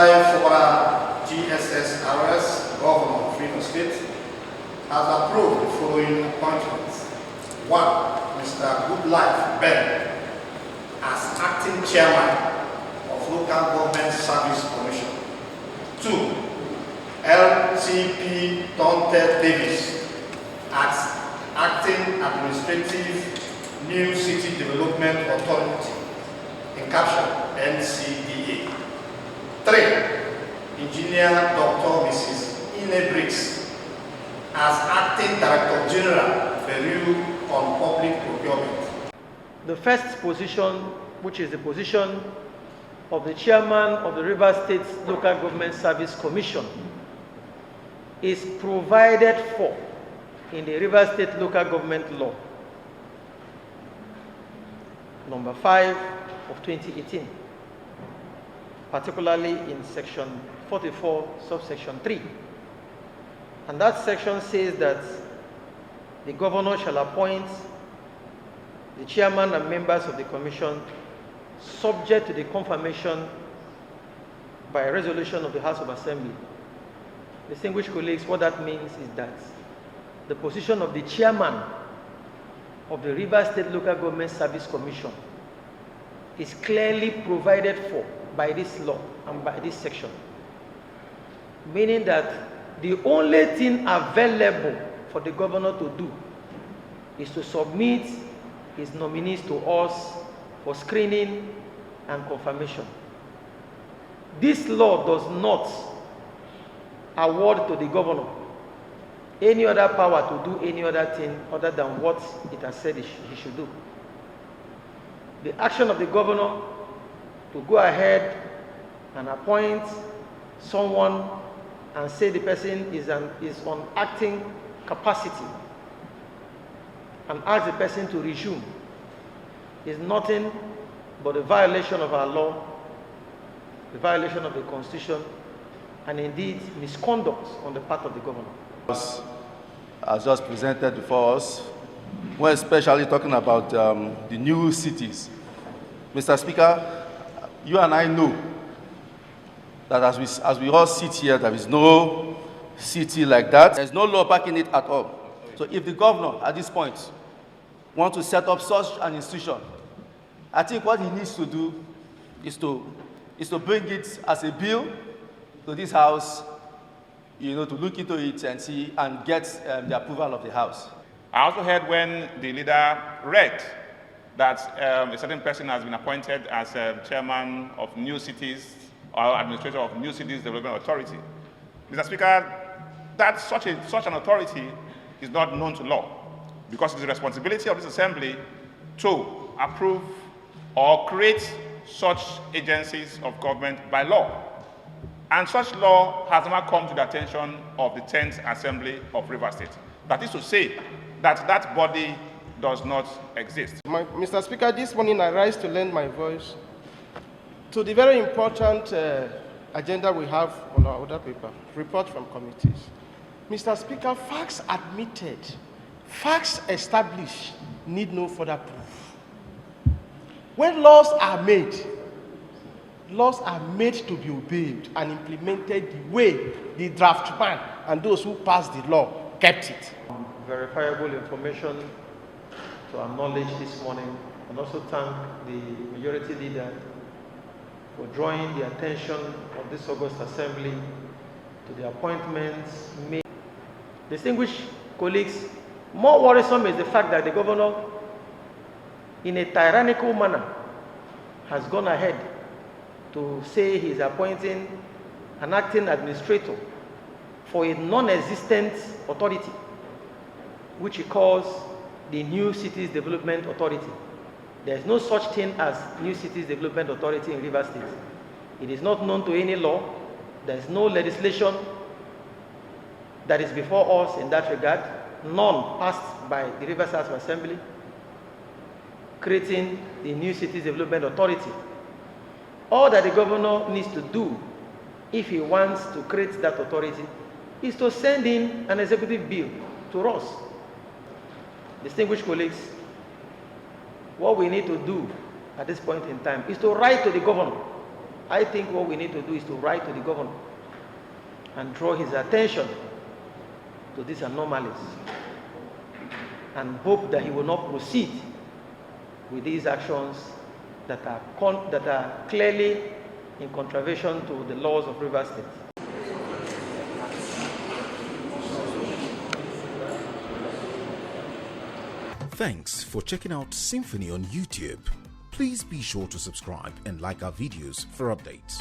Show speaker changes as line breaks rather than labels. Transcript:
Siminalayi Fubara, GSS-RS, Governor of Freedom State, has approved the following appointments. 1. Mr. Goodlife Ben as Acting Chairman of Local Government Service Commission. 2. LTP Tonte Davis as Acting Administrative New City Development Authority, in caption NCDA. 3. Engineer Dr. Mrs. Ine Briggs as Acting Director General, Bureau on Public Procurement.
The first position, which is the position of the Chairman of the Rivers State Local Government Service Commission, is provided for in the Rivers State Local Government Law, number 5 of 2018, particularly in section 44, subsection 3. And that section says that the governor shall appoint the chairman and members of the commission subject to the confirmation by a resolution of the House of Assembly. Distinguished colleagues, what that means is that the position of the chairman of the Rivers State Local Government Service Commission is clearly provided for by this law and by this section, meaning that the only thing available for the governor to do is to submit his nominees to us for screening and confirmation. This law does not award to the governor any other power to do any other thing other than what it has said he should do. The action of the governor to go ahead and appoint someone and say the person is on acting capacity and ask the person to resume is nothing but a violation of our law, a violation of the Constitution, and indeed misconduct on the part of the governor.
As just presented before us, we're especially talking about the new cities. Mr. Speaker, you and I know that as we all sit here, there is no city like that. There's no law backing it at all. So if the governor at this point wants to set up such an institution, I think what he needs to do is to bring it as a bill to this House, to look into it and see and get the approval of the House.
I also heard when the leader read that a certain person has been appointed as chairman of New Cities or administrator of New Cities Development Authority. Mr. Speaker, that such an authority is not known to law, because it's the responsibility of this assembly to approve or create such agencies of government by law. And such law has never come to the attention of the 10th Assembly of Rivers State. That is to say that that body does not exist.
Mr. Speaker, this morning I rise to lend my voice to the very important agenda we have on our order paper, report from committees. Mr. Speaker, facts admitted, facts established need no further proof. When laws are made to be obeyed and implemented the way the draftman and those who passed the law kept it.
Verifiable information to acknowledge this morning, and also thank the majority leader for drawing the attention of this August Assembly to the appointments made. Distinguished colleagues, more worrisome is the fact that the governor, in a tyrannical manner, has gone ahead to say he is appointing an acting administrator for a non-existent authority, which he calls the New Cities Development Authority. There is no such thing as New Cities Development Authority in Rivers State. It is not known to any law. There is no legislation that is before us in that regard, none passed by the Rivers House of Assembly, creating the New Cities Development Authority. All that the governor needs to do, if he wants to create that authority, is to send in an executive bill to us. Distinguished colleagues, what we need to do at this point in time is to write to the governor I think what we need to do is to write to the governor and draw his attention to these anomalies and hope that he will not proceed with these actions that are clearly in contravention to the laws of Rivers State.
Thanks for checking out SYMFONI on YouTube. Please be sure to subscribe and like our videos for updates.